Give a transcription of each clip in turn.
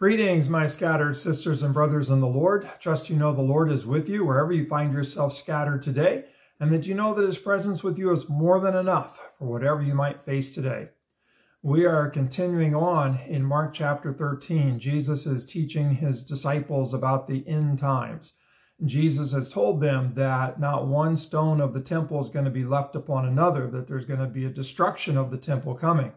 Greetings, my scattered sisters and brothers in the Lord. Trust you know the Lord is with you wherever you find yourself scattered today, and that you know that his presence with you is more than enough for whatever you might face today. We are continuing on in Mark chapter 13. Jesus is teaching his disciples about the end times. Jesus has told them that not one stone of the temple is going to be left upon another, that there's going to be a destruction of the temple coming.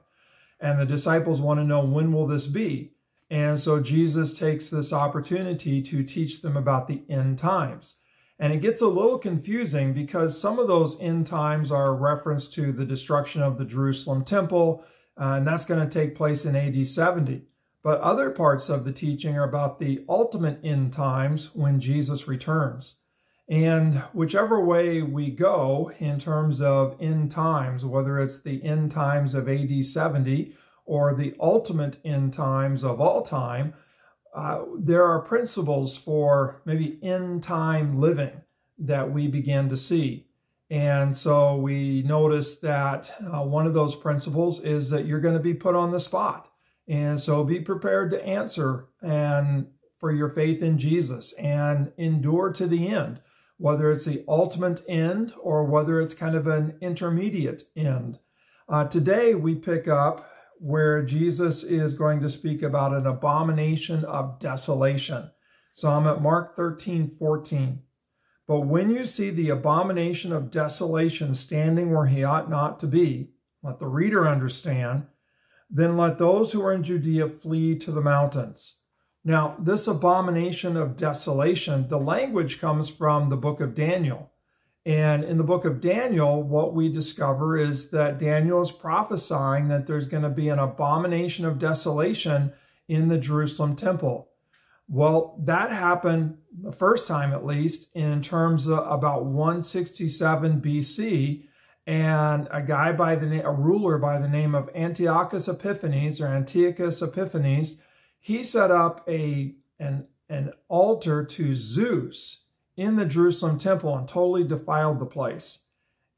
And the disciples want to know, when will this be? And so Jesus takes this opportunity to teach them about the end times. And it gets a little confusing because some of those end times are a reference to the destruction of the Jerusalem temple, and that's going to take place in AD 70. But other parts of the teaching are about the ultimate end times when Jesus returns. And whichever way we go in terms of end times, whether it's the end times of AD 70 or the ultimate end times of all time, there are principles for maybe end time living that we begin to see. And so we notice that one of those principles is that you're going to be put on the spot. And so be prepared to answer and for your faith in Jesus and endure to the end, whether it's the ultimate end or whether it's kind of an intermediate end. Today we pick up where Jesus is going to speak about an abomination of desolation. So I'm at Mark 13:14. But when you see the abomination of desolation standing where he ought not to be, let the reader understand, then let those who are in Judea flee to the mountains. Now, this abomination of desolation, the language comes from the book of Daniel. And in the book of Daniel, what we discover is that Daniel is prophesying that there's going to be an abomination of desolation in the Jerusalem temple. Well, that happened the first time, at least, in terms of about 167 BC. And a ruler by the name of Antiochus Epiphanes, he set up an altar to Zeus in the Jerusalem temple and totally defiled the place.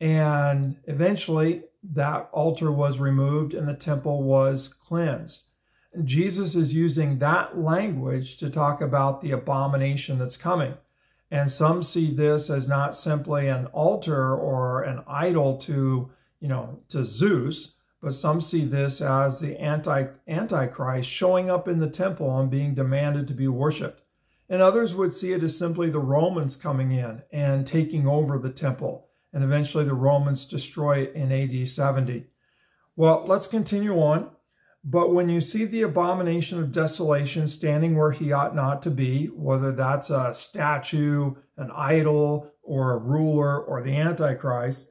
And eventually that altar was removed and the temple was cleansed. And Jesus is using that language to talk about the abomination that's coming. And some see this as not simply an altar or an idol to Zeus, but some see this as the Antichrist showing up in the temple and being demanded to be worshipped. And others would see it as simply the Romans coming in and taking over the temple. And eventually the Romans destroy it in AD 70. Well, let's continue on. But when you see the abomination of desolation standing where he ought not to be, whether that's a statue, an idol, or a ruler, or the Antichrist,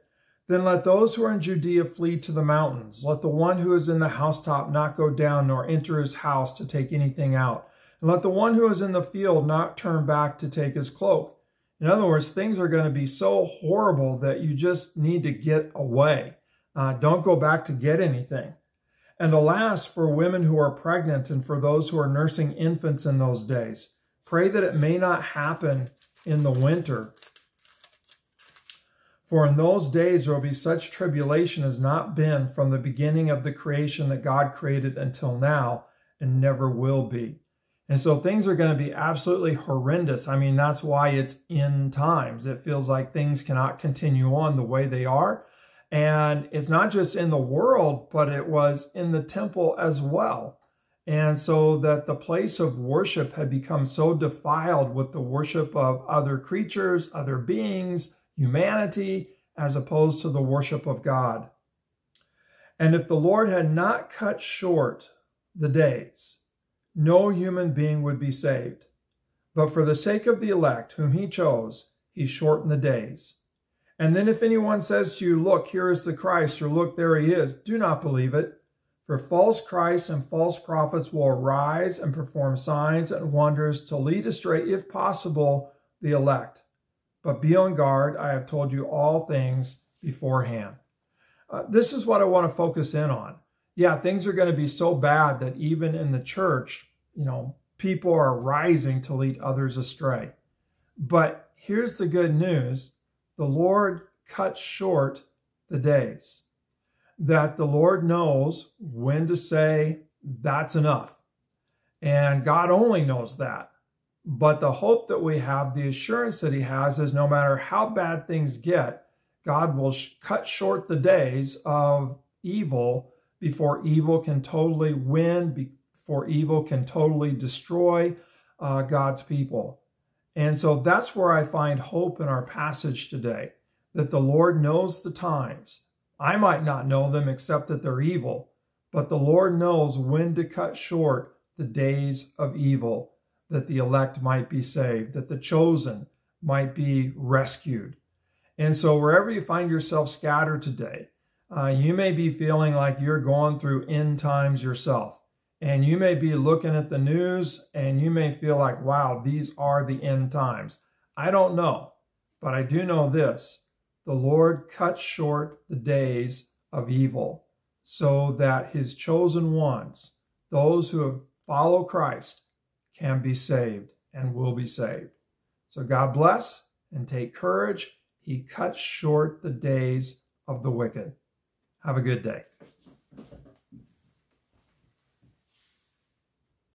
then let those who are in Judea flee to the mountains. Let the one who is in the housetop not go down nor enter his house to take anything out. And let the one who is in the field not turn back to take his cloak. In other words, things are going to be so horrible that you just need to get away. Don't go back to get anything. And alas, for women who are pregnant and for those who are nursing infants in those days. Pray that it may not happen in the winter. For in those days there will be such tribulation as not been from the beginning of the creation that God created until now, and never will be. And so things are going to be absolutely horrendous. I mean, that's why it's end times. It feels like things cannot continue on the way they are. And it's not just in the world, but it was in the temple as well. And so that the place of worship had become so defiled with the worship of other creatures, other beings, humanity, as opposed to the worship of God. And if the Lord had not cut short the days, no human being would be saved. But for the sake of the elect whom he chose, he shortened the days. And then if anyone says to you, look, here is the Christ, or look, there he is, do not believe it. For false Christs and false prophets will arise and perform signs and wonders to lead astray, if possible, the elect. But be on guard, I have told you all things beforehand. This is what I want to focus in on. Yeah, things are going to be so bad that even in the church, people are rising to lead others astray. But here's the good news. The Lord cut short the days. That the Lord knows when to say, that's enough. And God only knows that. But the hope that we have, the assurance that he has, is no matter how bad things get, God will cut short the days of evil before evil can totally win, before evil can totally destroy God's people. And so that's where I find hope in our passage today, that the Lord knows the times. I might not know them except that they're evil, but the Lord knows when to cut short the days of evil, that the elect might be saved, that the chosen might be rescued. And so wherever you find yourself scattered today, you may be feeling like you're going through end times yourself. And you may be looking at the news and you may feel like, wow, these are the end times. I don't know, but I do know this. The Lord cuts short the days of evil so that his chosen ones, those who follow Christ, can be saved and will be saved. So God bless and take courage. He cuts short the days of the wicked. Have a good day.